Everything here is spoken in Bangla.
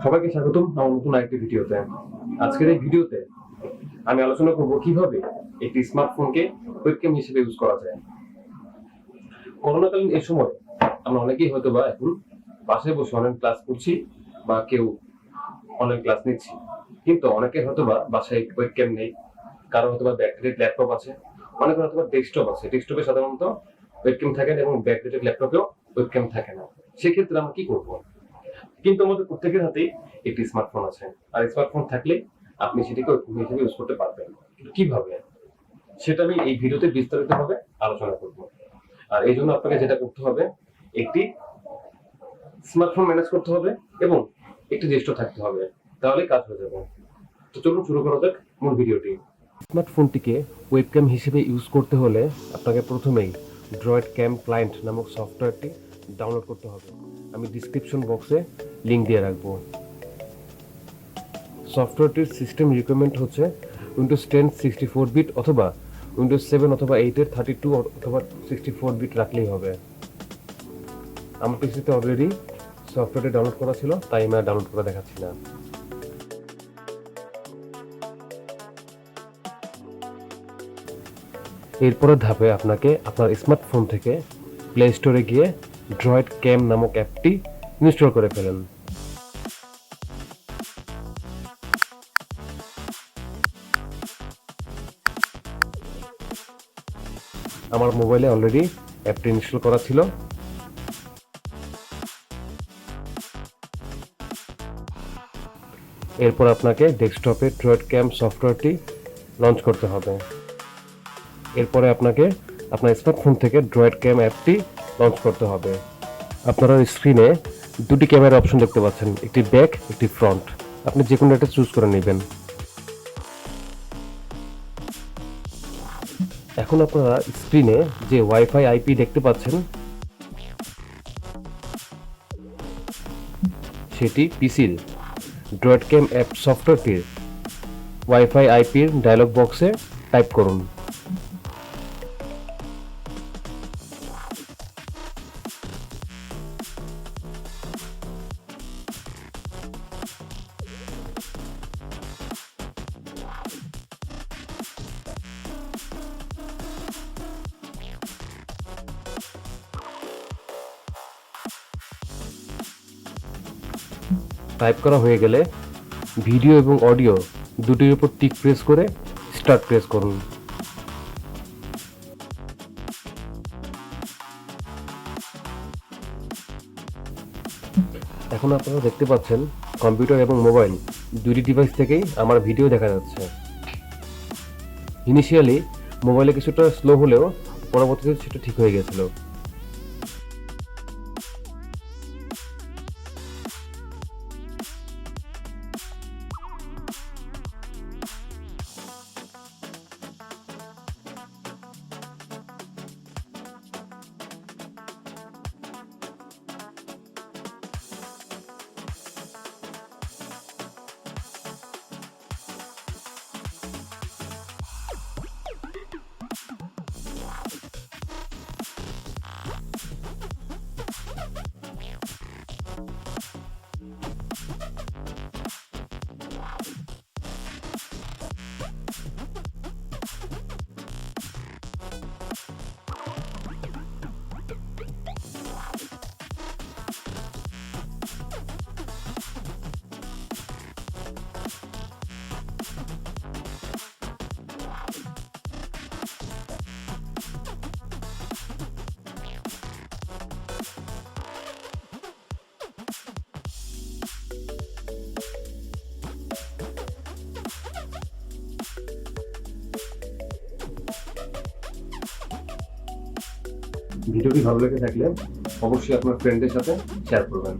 সবাইকে স্বাগতম আমার নতুন আরেকটি ভিডিওতে। আজকের এই ভিডিওতে আমি আলোচনা করব কিভাবে একটি স্মার্টফোনকে ওয়েবক্যাম হিসেবে ইউজ করা যায়। করোনাকালীন এই সময় আমরা অনেকেই হয়তো বা এখন বাসায় বসে অনলাইন ক্লাস করছি বা কেউ অনলাইন ক্লাস নিচ্ছি, কিন্তু অনেকের হয়তো বা বাসায় ওয়েবক্যাম নেই, কারো হয়তো বা ব্যাকগ্রাউন্ড ল্যাপটপ আছে, অনেকের হয়তো বা ডেস্কটপ আছে। ডেস্কটপে সাধারণত ওয়েবক্যাম থাকে না এবং ব্যাকগ্রাউন্ড ল্যাপটপেও ওয়েবক্যাম থাকে না। সেক্ষেত্রে আমরা কি করবো? কিন্তু আমাদের প্রত্যেকের হাতেই একটি স্মার্টফোন আছে, আর স্মার্টফোন থাকলে আপনি সেটিকে ওয়েবক্যাম হিসেবে ইউজ করতে পারবেন। কিভাবে সেটা আমি এই ভিডিওতে বিস্তারিতভাবে আলোচনা করব। আর এই জন্য আপনাকে যেটা করতে হবে, একটি স্মার্টফোন ম্যানেজ করতে হবে এবং একটি ডেস্কটপ থাকতে হবে, তাহলে কাজ হয়ে যাবে। তো চলুন শুরু করা যাক মূল ভিডিওটি। স্মার্টফোনটিকে ওয়েবক্যাম হিসেবে ইউজ করতে হলে আপনাকে প্রথমেই ড্রয়েড ক্যাম ক্লায়েন্ট নামক সফটওয়্যারটি ডাউনলোড করতে হবে। আমি ডিসক্রিপশন বক্সে লিঙ্ক দিয়ে রাখবো। সফটওয়্যারটির সিস্টেম রিকোয়ারমেন্ট হচ্ছে উইন্ডোজ 10 64 বিট অথবা উইন্ডোজ 7 অথবা 8 এর 32 অথবা 64 বিট রাখলেই হবে। আমার পিসিতে অলরেডি সফটওয়্যারটি ডাউনলোড করা ছিল, তাই আমি ডাউনলোড করে দেখাচ্ছি না। এরপরের ধাপে আপনাকে আপনার স্মার্টফোন থেকে প্লে স্টোরে গিয়ে ড্রয়েড ক্যাম নামক অ্যাপটি ইনস্টল করে ফেলেন। আমার মোবাইলে অলরেডি অ্যাপটি ইনস্টল করা ছিল। এরপর আপনাকে ডেস্কটপে ড্রয়েড ক্যাম সফটওয়্যারটি লঞ্চ করতে হবে। এরপরে আপনাকে আপনার স্মার্টফোন থেকে ড্রয়েড ক্যাম অ্যাপটি লঞ্চ করতে হবে। আপনারা স্ক্রিনে দুটি ক্যামেরা অপশন দেখতে পাচ্ছেন, একটি ব্যাক, একটি ফ্রন্ট। আপনি যে কোনো একটা চুজ করে নেবেন। এখন আপনারা স্ক্রিনে যে ওয়াইফাই আইপি দেখতে পাচ্ছেন, সেটি পিসির ড্রয়েড ক্যাম অ্যাপ সফটওয়্যারটির ওয়াইফাই আইপির ডায়লগ বক্সে টাইপ করুন। টাইপ করা হয়ে গেলে ভিডিও এবং অডিও দুটির উপর টিক প্রেস করে স্টার্ট প্রেস করুন। এখন আপনারা দেখতে পাচ্ছেন কম্পিউটার এবং মোবাইল দুটি ডিভাইস থেকেই আমার ভিডিও দেখা যাচ্ছে। ইনিশিয়ালি মোবাইলে কিছুটা স্লো হলেও পরবর্তীতে সেটা ঠিক হয়ে গেছিল। ভিডিওটি ভালো লেগে থাকলে অবশ্যই আপনার ফ্রেন্ডদের সাথে শেয়ার করবেন।